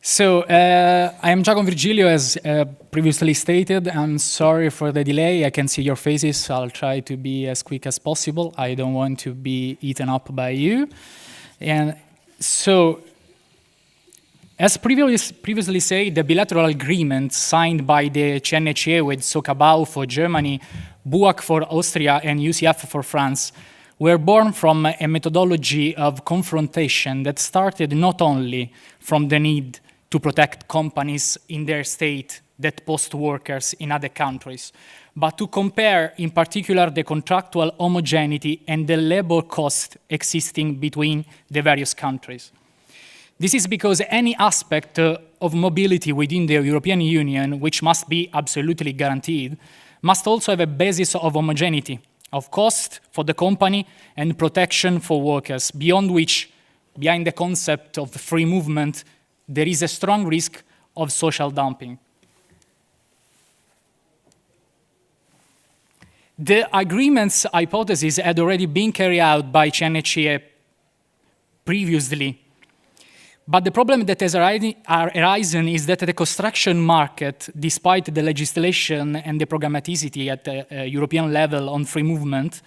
So, I am Giacomo Virgilio, as previously stated. I'm sorry for the delay. I can see your faces. I'll try to be as quick as possible. I don't want to be eaten up by you. And so, as previously said, the bilateral agreement signed by the CNCE with Socabau for Germany, BUAC for Austria, and UCF for France were born from a methodology of confrontation that started not only from the need to protect companies in their state that post workers in other countries, but to compare in particular the contractual homogeneity and the labor cost existing between the various countries. This is because any aspect of mobility within the European Union, which must be absolutely guaranteed, must also have a basis of homogeneity, of cost for the company and protection for workers, beyond which, behind the concept of free movement, there is a strong risk of social dumping. The agreement's hypothesis had already been carried out by CNCE previously, but the problem that has arisen is that the construction market, despite the legislation and the programmaticity at the European level on free movement,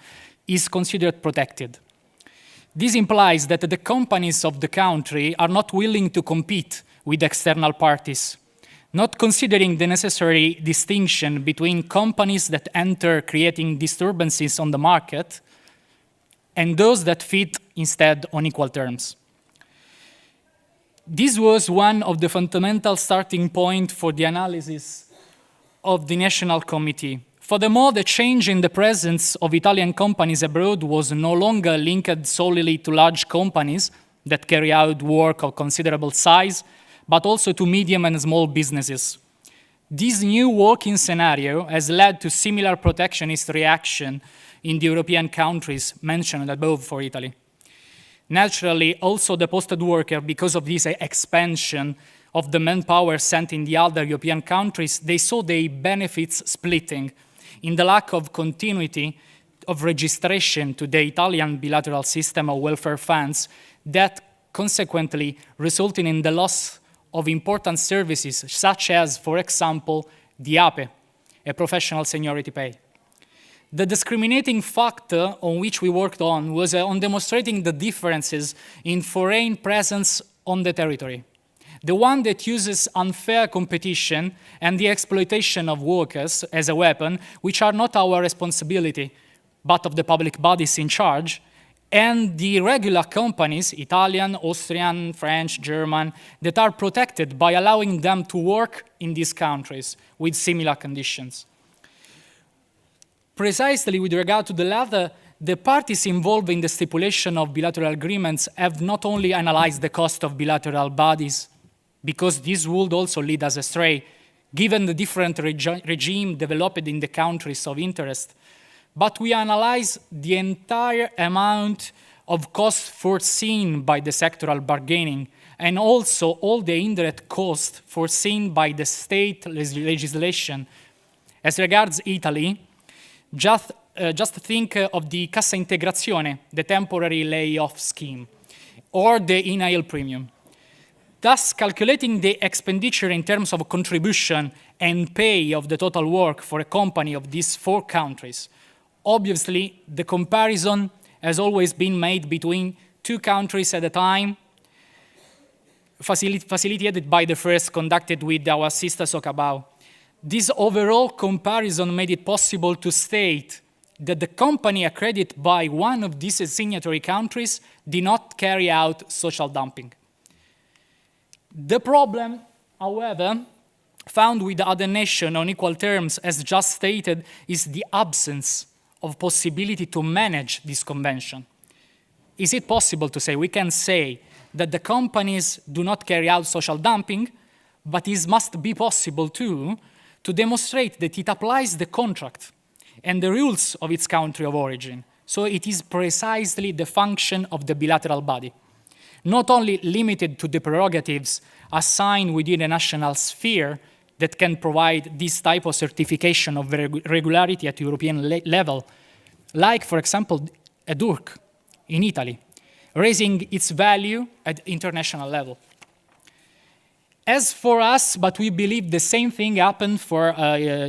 is considered protected. This implies that the companies of the country are not willing to compete with external parties, not considering the necessary distinction between companies that enter creating disturbances on the market and those that fit instead on equal terms. This was one of the fundamental starting points for the analysis of the National Committee. Furthermore, the change in the presence of Italian companies abroad was no longer linked solely to large companies that carry out work of considerable size, but also to medium and small businesses. This new working scenario has led to similar protectionist reaction in the European countries mentioned above for Italy. Naturally, also the posted worker, because of this expansion of the manpower sent in the other European countries, they saw the benefits splitting in the lack of continuity of registration to the Italian bilateral system of welfare funds that consequently resulted in the loss of important services, such as, for example, the apre, a professional seniority pay. The discriminating factor on which we worked on was on demonstrating the differences in foreign presence on the territory. The one that uses unfair competition and the exploitation of workers as a weapon, which are not our responsibility, but of the public bodies in charge, and the regular companies, Italian, Austrian, French, German, that are protected by allowing them to work in these countries with similar conditions. Precisely with regard to the latter, the parties involved in the stipulation of bilateral agreements have not only analyzed the cost of bilateral bodies, because this would also lead us astray, given the different regime developed in the countries of interest, but we analyze the entire amount of costs foreseen by the sectoral bargaining and also all the indirect costs foreseen by the state legislation. As regards Italy, just think of the Cassa Integrazione, the temporary layoff scheme, or the INAIL premium. Thus, calculating the expenditure in terms of contribution and pay of the total work for a company of these four countries, obviously, the comparison has always been made between two countries at a time, facilitated by the first conducted with our sister Socabau. This overall comparison made it possible to state that the company accredited by one of these signatory countries did not carry out social dumping. The problem, however, found with the other nation on equal terms, as just stated, is the absence of possibility to manage this convention. Is it possible to say, we can say that the companies do not carry out social dumping, but it must be possible too to demonstrate that it applies the contract and the rules of its country of origin. So it is precisely the function of the bilateral body, not only limited to the prerogatives assigned within the national sphere that can provide this type of certification of regularity at European level, like, for example, a DURC in Italy, raising its value at international level. As for us, but we believe the same thing happened for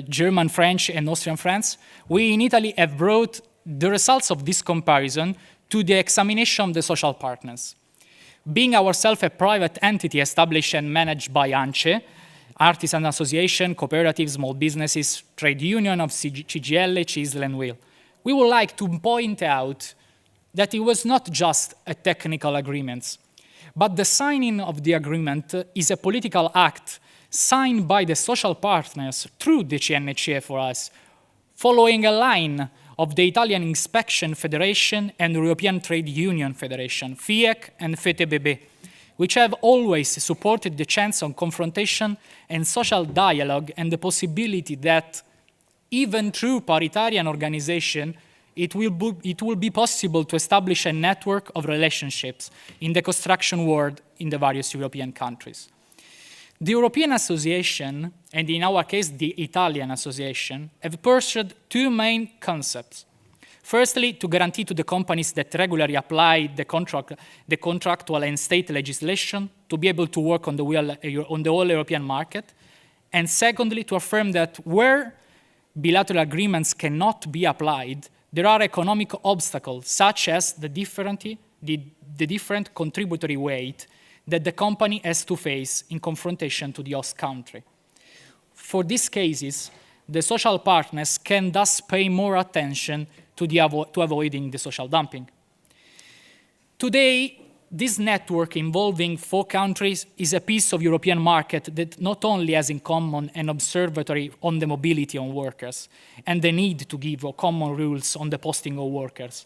German, French, and Austrian France, we in Italy have brought the results of this comparison to the examination of the social partners. Being ourselves a private entity established and managed by ANCE, Artisan Association, Cooperatives, Small Businesses, Trade Union of CGL, CISL, and WIL, we would like to point out that it was not just a technical agreement, but the signing of the agreement is a political act signed by the social partners through the CNCE for us, following a line of the Italian Inspection Federation and European Trade Union Federation, FIEC and FETEBB, which have always supported the chance of confrontation and social dialogue and the possibility that, even through paritarian organization, it will be possible to establish a network of relationships in the construction world in the various European countries. The European Association, and in our case the Italian Association, have pursued two main concepts. Firstly, to guarantee to the companies that regularly apply the contractual and state legislation to be able to work on the whole European market. And secondly, to affirm that where bilateral agreements cannot be applied, there are economic obstacles, such as the different contributory weight that the company has to face in confrontation to the host country. For these cases, the social partners can thus pay more attention to avoiding the social dumping. Today, this network involving 4 countries is a piece of European market that not only has in common an observatory on the mobility of workers and the need to give common rules on the posting of workers,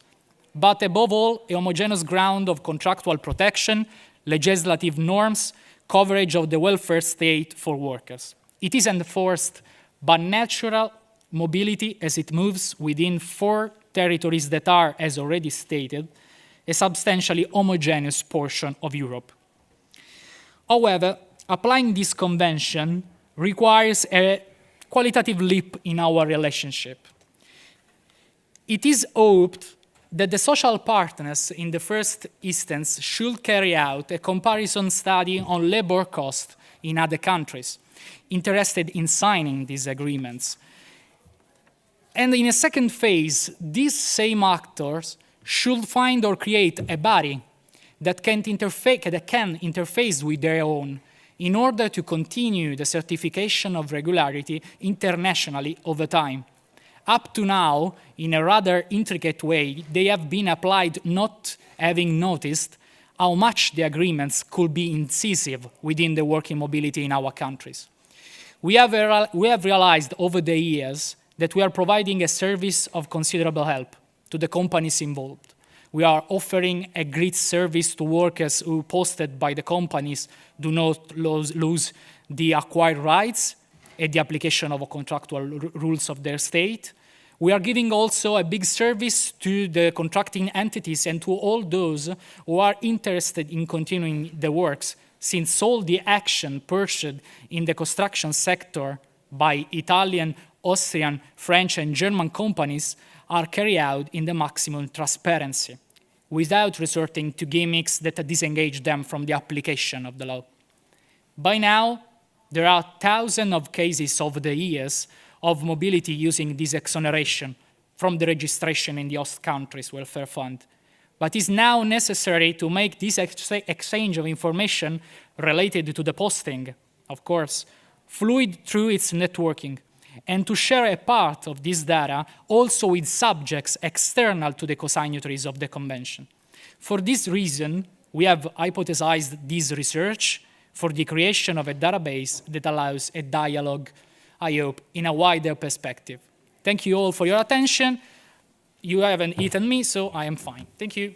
but above all, a homogeneous ground of contractual protection, legislative norms, coverage of the welfare state for workers. It is enforced by natural mobility as it moves within 4 territories that are, as already stated, a substantially homogeneous portion of Europe. However, applying this convention requires a qualitative leap in our relationship. It is hoped that the social partners in the first instance should carry out a comparison study on labor cost in other countries interested in signing these agreements. And in a second phase, these same actors should find or create a body that can interface with their own in order to continue the certification of regularity internationally over time. Up to now, in a rather intricate way, they have been applied not having noticed how much the agreements could be incisive within the working mobility in our countries. We have realized over the years that we are providing a service of considerable help to the companies involved. We are offering a great service to workers who, posted by the companies, do not lose the acquired rights and the application of contractual rules of their state. We are giving also a big service to the contracting entities and to all those who are interested in continuing the works, since all the action pursued in the construction sector by Italian, Austrian, French, and German companies are carried out in the maximum transparency, without resorting to gimmicks that disengage them from the application of the law. By now, there are thousands of cases over the years of mobility using this exoneration from the registration in the host country's welfare fund. But it is now necessary to make this exchange of information related to the posting, of course, fluid through its networking, and to share a part of this data also with subjects external to the co-signatories of the Convention. For this reason, we have hypothesized this research for the creation of a database that allows a dialogue, I hope, in a wider perspective. Thank you all for your attention. You haven't eaten me, so I am fine. Thank you.